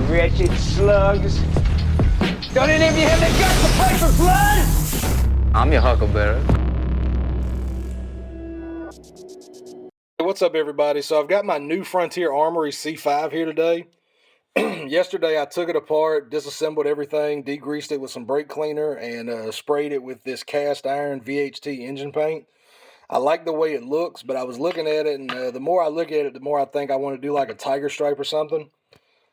wretched slugs. Don't any of you have the guts to play for blood? I'm your huckleberry. What's up, everybody? So I've got my new Frontier Armory C5 here today. Yesterday I took it apart, disassembled everything, degreased it with some brake cleaner, and sprayed it with this cast iron VHT engine paint. I like the way it looks, but I was looking at it, and the more I look at it, the more I think I want to do like a tiger stripe or something.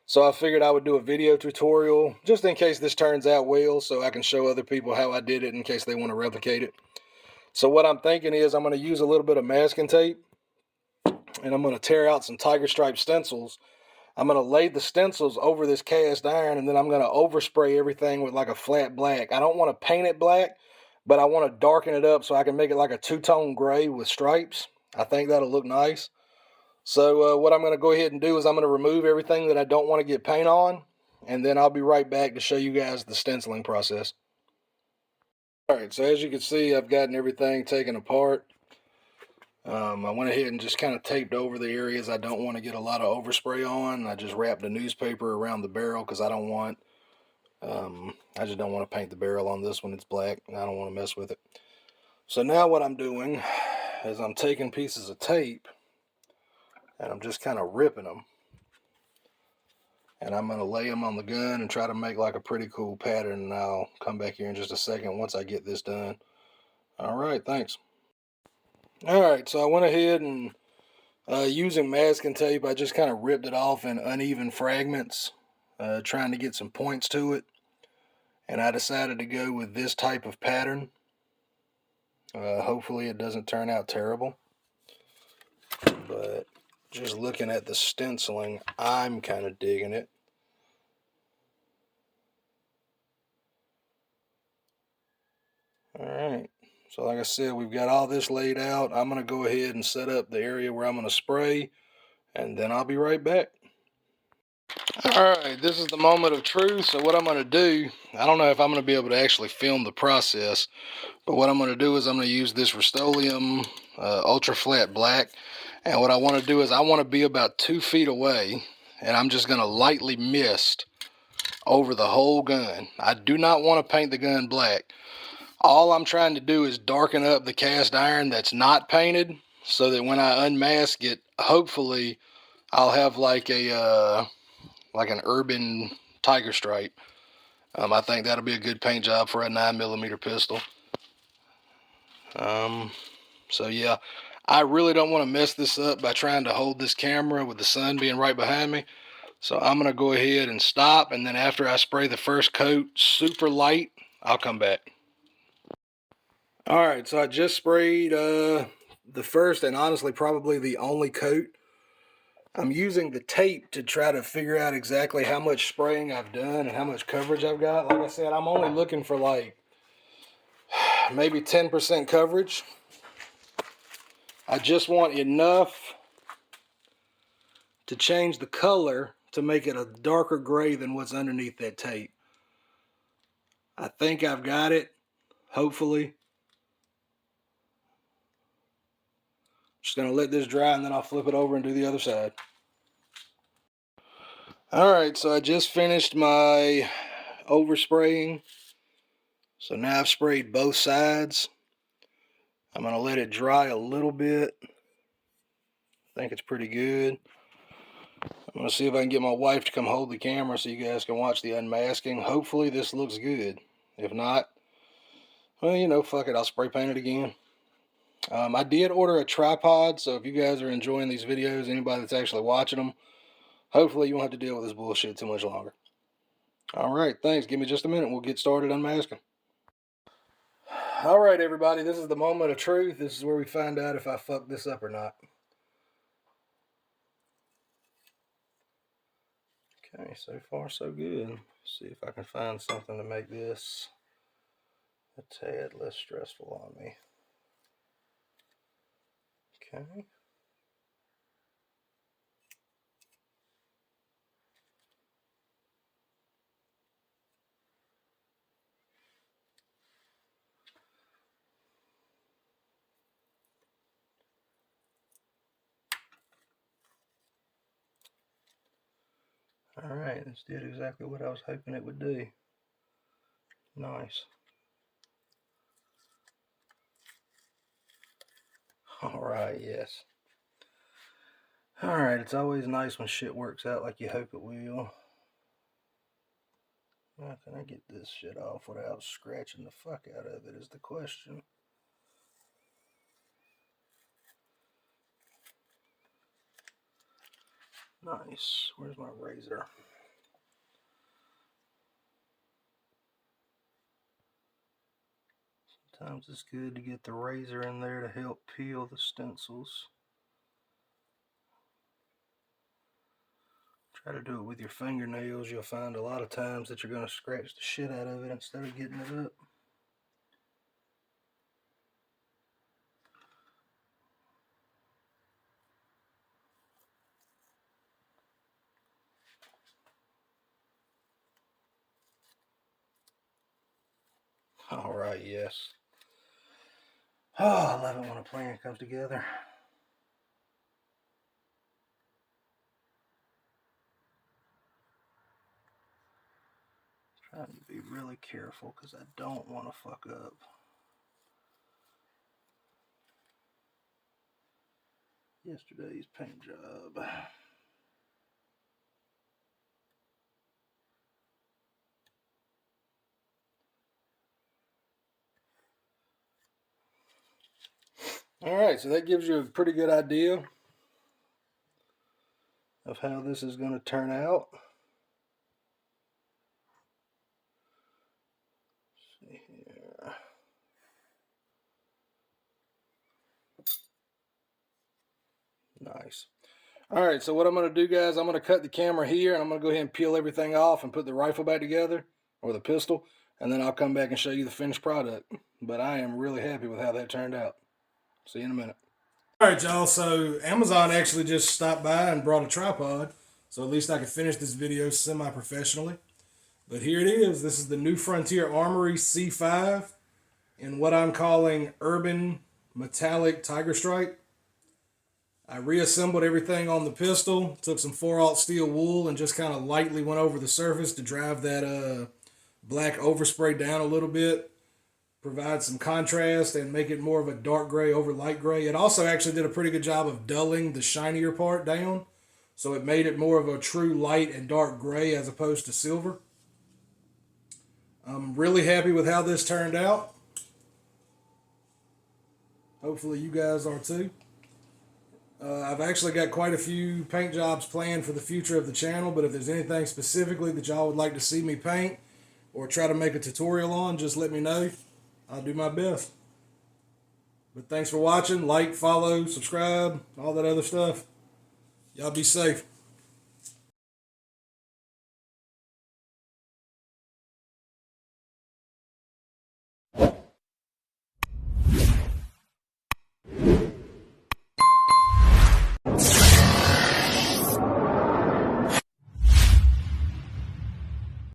So I figured I would do a video tutorial just in case this turns out well, so I can show other people how I did it in case they want to replicate it. So what I'm thinking is I'm going to use a little bit of masking tape, and I'm going to tear out some tiger stripe stencils. I'm going to lay the stencils over this cast iron, and then I'm going to overspray everything with like a flat black. I don't want to paint it black, but I want to darken it up so I can make it like a two-tone gray with stripes. I think that'll look nice. So what I'm going to go ahead and do is I'm going to remove everything that I don't want to get paint on, and then I'll be right back to show you guys the stenciling process. Alright, so as you can see, I've gotten everything taken apart. I went ahead and just kind of taped over the areas I don't want to get a lot of overspray on. I just wrapped a newspaper around the barrel because I just don't want to paint the barrel on this one. It's black and I don't want to mess with it. So now what I'm doing is I'm taking pieces of tape and I'm just kind of ripping them. And I'm going to lay them on the gun and try to make like a pretty cool pattern, and I'll come back here in just a second once I get this done. Alright, thanks. Alright, so I went ahead and using masking tape, I just kind of ripped it off in uneven fragments, trying to get some points to it. And I decided to go with this type of pattern. Hopefully it doesn't turn out terrible. But just looking at the stenciling, I'm kind of digging it. Alright, so like I said, we've got all this laid out. I'm going to go ahead and set up the area where I'm going to spray, and then I'll be right back. Alright, this is the moment of truth. So what I'm going to do, I don't know if I'm going to be able to actually film the process, but what I'm going to do is I'm going to use this Rust-Oleum Ultra Flat Black. And what I want to do is I want to be about 2 feet away, and I'm just going to lightly mist over the whole gun. I do not want to paint the gun black. All I'm trying to do is darken up the cast iron that's not painted, so that when I unmask it, hopefully I'll have like a like an urban tiger stripe. I think that'll be a good paint job for a 9mm pistol. So yeah, I really don't want to mess this up by trying to hold this camera with the sun being right behind me. So I'm going to go ahead and stop, and then after I spray the first coat super light, I'll come back. Alright, so I just sprayed the first and honestly probably the only coat. I'm using the tape to try to figure out exactly how much spraying I've done and how much coverage I've got. Like I said, I'm only looking for like maybe 10% coverage. I just want enough to change the color to make it a darker gray than what's underneath that tape. I think I've got it, hopefully. Just going to let this dry and then I'll flip it over and do the other side. Alright, so I just finished my overspraying. So now I've sprayed both sides. I'm going to let it dry a little bit. I think it's pretty good. I'm going to see if I can get my wife to come hold the camera so you guys can watch the unmasking. Hopefully this looks good. If not, well, you know, fuck it. I'll spray paint it again. I did order a tripod, so if you guys are enjoying these videos, anybody that's actually watching them, hopefully you won't have to deal with this bullshit too much longer. Alright, thanks. Give me just a minute. We'll get started unmasking. Alright, everybody. This is the moment of truth. This is where we find out if I fucked this up or not. Okay, so far so good. Let's see if I can find something to make this a tad less stressful on me. Okay. Alright, this did exactly what I was hoping it would do. Nice. Alright, yes. Alright, it's always nice when shit works out like you hope it will. How can I get this shit off without scratching the fuck out of it is the question. Nice. Where's my razor? Sometimes it's good to get the razor in there to help peel the stencils. Try to do it with your fingernails. You'll find a lot of times that you're going to scratch the shit out of it instead of getting it up. Alright, yes. Oh, I love it when a plan comes together. Trying to be really careful because I don't want to fuck up. Yesterday's paint job. Alright, so that gives you a pretty good idea of how this is going to turn out. Let's see here. Nice. Alright, so what I'm going to do, guys, I'm going to cut the camera here, and I'm going to go ahead and peel everything off and put the rifle back together, or the pistol, and then I'll come back and show you the finished product. But I am really happy with how that turned out. See you in a minute. Alright, y'all, so Amazon actually just stopped by and brought a tripod, so at least I can finish this video semi-professionally. But here it is. This is the New Frontier Armory C5 in what I'm calling Urban Metallic Tiger Stripe. I reassembled everything on the pistol, took some 4/0 steel wool and just kind of lightly went over the surface to drive that black overspray down a little bit, provide some contrast and make it more of a dark gray over light gray. It also actually did a pretty good job of dulling the shinier part down, so it made it more of a true light and dark gray as opposed to silver. I'm really happy with how this turned out. Hopefully you guys are too. I've actually got quite a few paint jobs planned for the future of the channel, but if there's anything specifically that y'all would like to see me paint or try to make a tutorial on, just let me know. I'll do my best. But thanks for watching. Like, follow, subscribe, all that other stuff. Y'all be safe.